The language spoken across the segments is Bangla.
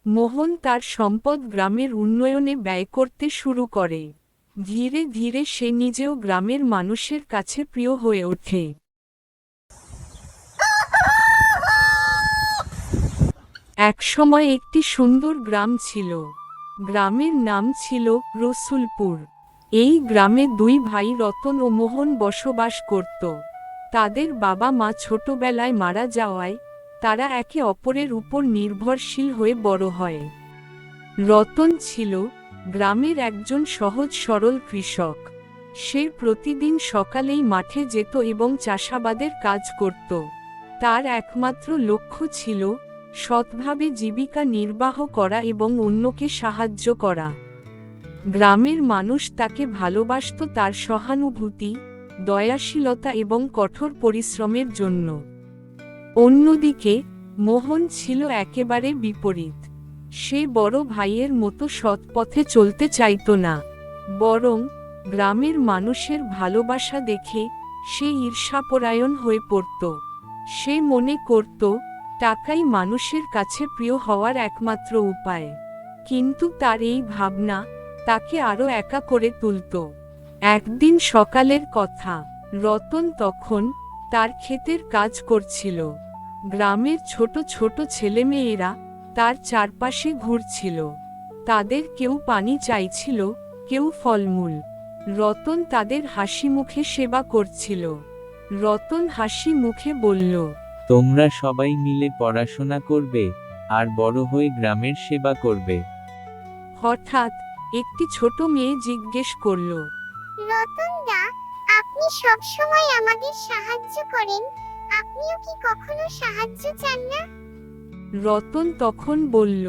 মোহন তার সম্পদ গ্রামের উন্নয়নে ব্যয় করতে শুরু করে। ধীরে ধীরে সে নিজেও গ্রামের মানুষের কাছে প্রিয় হয়ে ওঠে। একসময় একটি সুন্দর গ্রাম ছিল। গ্রামের নাম ছিল রসুলপুর। এই গ্রামে দুই ভাই রতন ও মোহন বসবাস করত। তাদের বাবা মা ছোটবেলায় মারা যাওয়ায় তারা একে অপরের উপর নির্ভরশীল হয়ে বড় হয়। রতন ছিল গ্রামের একজন সহজ সরল কৃষক। সে প্রতিদিন সকালেই মাঠে যেত এবং চাষাবাদের কাজ করত। তার একমাত্র লক্ষ্য ছিল সৎভাবে জীবিকা নির্বাহ করা এবং অন্যকে সাহায্য করা। গ্রামের মানুষ তাকে ভালোবাসত তার সহানুভূতি, দয়াশীলতা এবং কঠোর পরিশ্রমের জন্য। অন্যদিকে মোহন ছিল একেবারে বিপরীত। সে বড় ভাইয়ের মতো সৎ পথে চলতে চাইত না, বরং গ্রামের মানুষের ভালোবাসা দেখে সে ঈর্ষাপরায়ণ হয়ে পড়ত। সে মনে করত টাকাই মানুষের কাছে প্রিয় হওয়ার একমাত্র উপায়। কিন্তু তার এই ভাবনা তাকে আরও একা করে তুলত। একদিন সকালের কথা, রতন তখন তার ক্ষেতের কাজ করছিল। গ্রামের ছোট ছোট ছেলেমেয়েরা তার চারপাশে ঘুরছিল। তাদের কেউ পানি চাইছিল, কেউ ফলমূল। রতন তাদের হাসি মুখে সেবা করছিল। রতন হাসি মুখে বলল, তোমরা সবাই মিলে পড়াশোনা করবে আর বড় হয়ে গ্রামের সেবা করবে। হঠাৎ একটি ছোট মেয়ে জিজ্ঞেস করল, রতন দা, আপনি সব সময় আমাদের সাহায্য করেন, আপনিও কি কখনো সাহায্য চান না? রতন তখন বলল,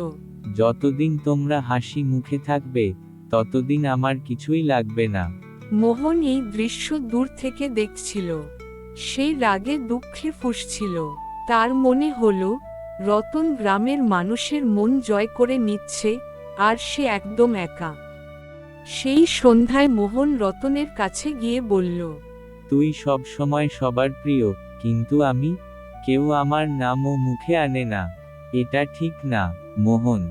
যতদিন তোমরা হাসি মুখে থাকবে ততদিন আমার কিছুই লাগবে না। মোহন এই দৃশ্য দূর থেকে দেখছিল। সে রাগে দুঃখে ফুঁসছিল। তার মনে হলো রতন গ্রামের মানুষের মন জয় করে নিচ্ছে, আর সে একদম একা। সেই সন্ধ্যায় মোহন রতনের কাছে গিয়ে বলল, তুই সব সময় সবার প্রিয়, কিন্তু আমি, কেউ আমার নামও মুখে আনে না। এটা ঠিক না মোহন।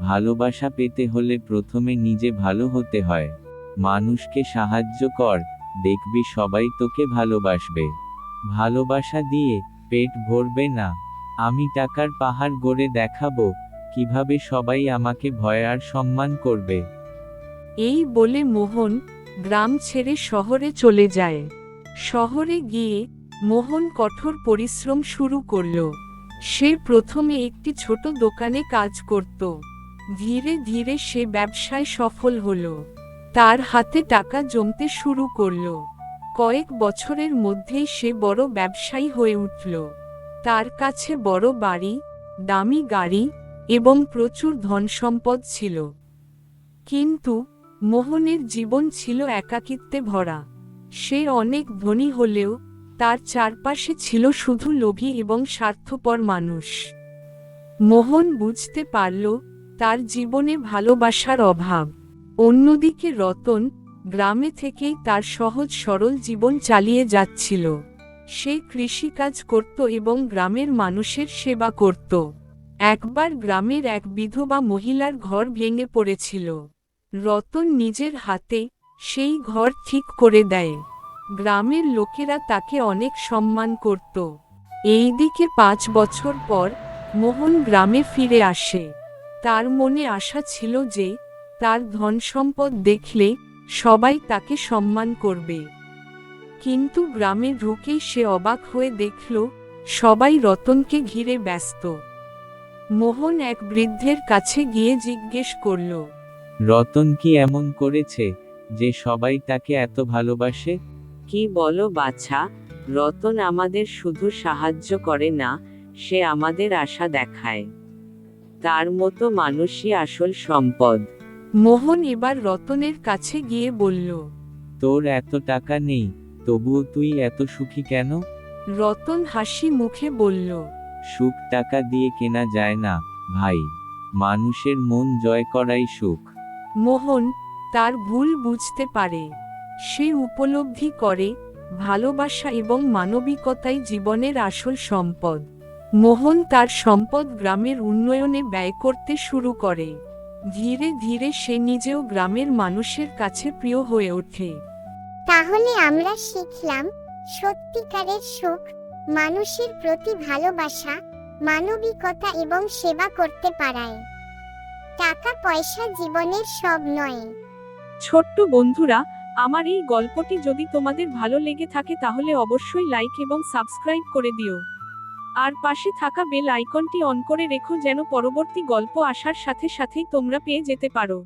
ভালোবাসা পেতে হলে প্রথমে নিজে ভালো হতে হয়। মানুষকে সাহায্য কর, দেখবি সবাই তোকে ভালোবাসবে। ভালোবাসা দিয়ে পেট ভরবে না। আমি টাকার পাহাড় গড়ে দেখাবো কিভাবে সবাই আমাকে ভয় আর সম্মান করবে। এই বলে মোহন গ্রাম ছেড়ে শহরে চলে যায়। শহরে গিয়ে মোহন কঠোর পরিশ্রম শুরু করল। সে প্রথমে একটি ছোট দোকানে কাজ করত। ধীরে ধীরে সে ব্যবসায় সফল হল। তার হাতে টাকা জমতে শুরু করল। কয়েক বছরের মধ্যেই সে বড় ব্যবসায়ী হয়ে উঠল। তার কাছে বড় বাড়ি, দামি গাড়ি এবং প্রচুর ধনসম্পদ ছিল। কিন্তু মোহনের জীবন ছিল একাকিত্বে ভরা। সে অনেক ধনী হলেও তার চারপাশে ছিল শুধু লোভী এবং স্বার্থপর মানুষ। মোহন বুঝতে পারল তার জীবনে ভালোবাসার অভাব। অন্যদিকে রতন গ্রামে থেকেই তার সহজ সরল জীবন চালিয়ে যাচ্ছিল। সে কৃষিকাজ করত এবং গ্রামের মানুষের সেবা করত। একবার গ্রামের এক বিধবা মহিলার ঘর ভেঙে পড়েছিল। রতন নিজের হাতে সেই ঘর ঠিক করে দেয়। গ্রামের লোকেরা তাকে অনেক সম্মান করত। এইদিকে 5 বছর পর মোহন গ্রামে ফিরে আসে। তার মনে আশা ছিল যে তার ধনসম্পদ দেখলে সবাই তাকে সম্মান করবে। কিন্তু গ্রামে ঢুকেই সে অবাক হয়ে দেখল সবাই রতনকে ঘিরে ব্যস্ত। মোহন এক বৃদ্ধের কাছে গিয়ে জিজ্ঞেস করল, রতন কি এমন করেছে যে সবাই তাকে এত ভালোবাসে? কি বলো বাছা, রতন আমাদের শুধু সাহায্য করে না, সে আমাদের আশা দেখায়। তার মতো মানুষই আসল সম্পদ। মোহন এবার রতনের কাছে গিয়ে বলল, তোর এত টাকা নেই, তবুও তুই এত সুখী কেন? রতন হাসি মুখে বলল, সুখ টাকা দিয়ে কেনা যায় না ভাই। মানুষের মন জয় করাই সুখ। মোহন তার ভুল বুঝতে পারে। সে উপলব্ধি করে ভালোবাসা এবং মানবিকতাই জীবনের আসল সম্পদ। মোহন তার সম্পদ গ্রামের উন্নয়নে ব্যয় করতে শুরু করে। ধীরে ধীরে সে নিজেও গ্রামের মানুষের কাছে প্রিয় হয়ে ওঠে। তাহলে আমরা শিখলাম সত্যিকারের সুখ মানুষের প্রতি ভালোবাসা, মানবিকতা এবং সেবা করতে পারায়। টাকা পয়সা জীবনের সব নয়। ছোট্ট বন্ধুরা, আমার এই গল্পটি যদি তোমাদের ভালো লেগে থাকে তাহলে অবশ্যই লাইক এবং সাবস্ক্রাইব করে দিও। আর পাশে থাকা বেল আইকনটি অন করে রেখো যেন পরবর্তী গল্প আসার সাথে সাথেই তোমরা পেয়ে যেতে পারো।